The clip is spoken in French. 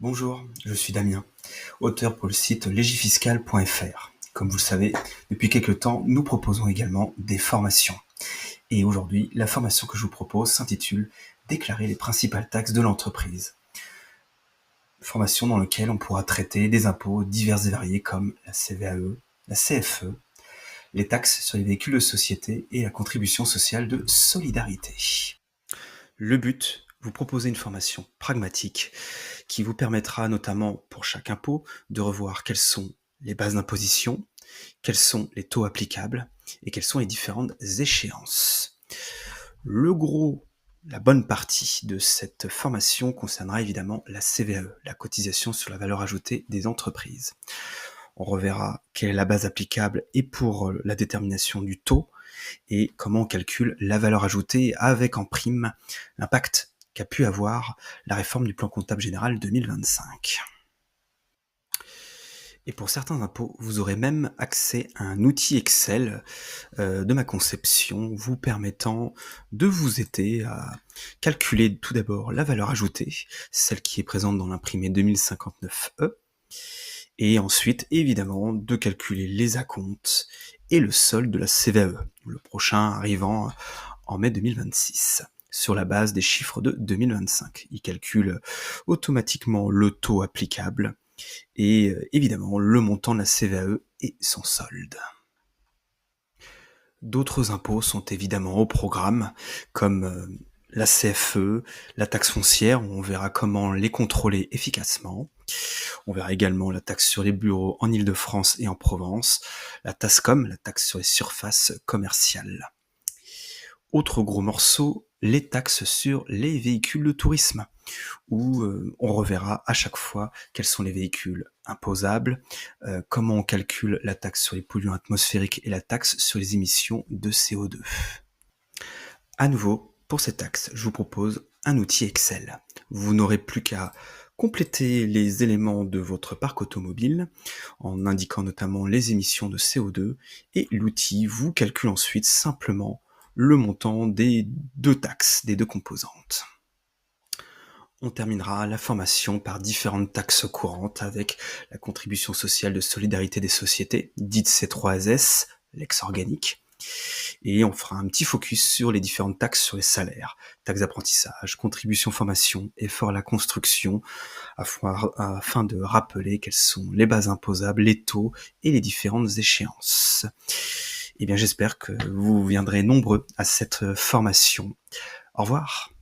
Bonjour, je suis Damien, auteur pour le site legifiscal.fr. Comme vous le savez, depuis quelques temps, nous proposons également des formations. Et aujourd'hui, la formation que je vous propose s'intitule « Déclarer les principales taxes de l'entreprise ». Formation dans laquelle on pourra traiter des impôts divers et variés comme la CVAE, la CFE, les taxes sur les véhicules de société et la contribution sociale de solidarité. Le but, vous proposer une formation pragmatique qui vous permettra notamment pour chaque impôt de revoir quelles sont les bases d'imposition, quels sont les taux applicables et quelles sont les différentes échéances. La bonne partie de cette formation concernera évidemment la CVAE, la cotisation sur la valeur ajoutée des entreprises. On reverra quelle est la base applicable et pour la détermination du taux et comment on calcule la valeur ajoutée avec en prime l'impact qu'a pu avoir la réforme du plan comptable général 2025. Et pour certains impôts, vous aurez même accès à un outil Excel de ma conception vous permettant de vous aider à calculer tout d'abord la valeur ajoutée, celle qui est présente dans l'imprimé 2059E, et ensuite évidemment de calculer les acomptes et le solde de la CVAE, le prochain arrivant en mai 2026. Sur la base des chiffres de 2025. Il calcule automatiquement le taux applicable et évidemment le montant de la CVAE et son solde. D'autres impôts sont évidemment au programme, comme la CFE, la taxe foncière, où on verra comment les contrôler efficacement. On verra également la taxe sur les bureaux en Île-de-France et en Provence, la TASCOM, la taxe sur les surfaces commerciales. Autre gros morceau, les taxes sur les véhicules de tourisme, où on reverra à chaque fois quels sont les véhicules imposables, comment on calcule la taxe sur les polluants atmosphériques et la taxe sur les émissions de CO2. À nouveau, pour ces taxes, je vous propose un outil Excel. Vous n'aurez plus qu'à compléter les éléments de votre parc automobile en indiquant notamment les émissions de CO2 et l'outil vous calcule ensuite simplement le montant des deux taxes, des deux composantes. On terminera la formation par différentes taxes courantes avec la contribution sociale de solidarité des sociétés, dite C3S, l'ex organique, et on fera un petit focus sur les différentes taxes sur les salaires, taxes d'apprentissage, contribution formation, effort à la construction, afin de rappeler quelles sont les bases imposables, les taux et les différentes échéances. Eh bien, j'espère que vous viendrez nombreux à cette formation. Au revoir.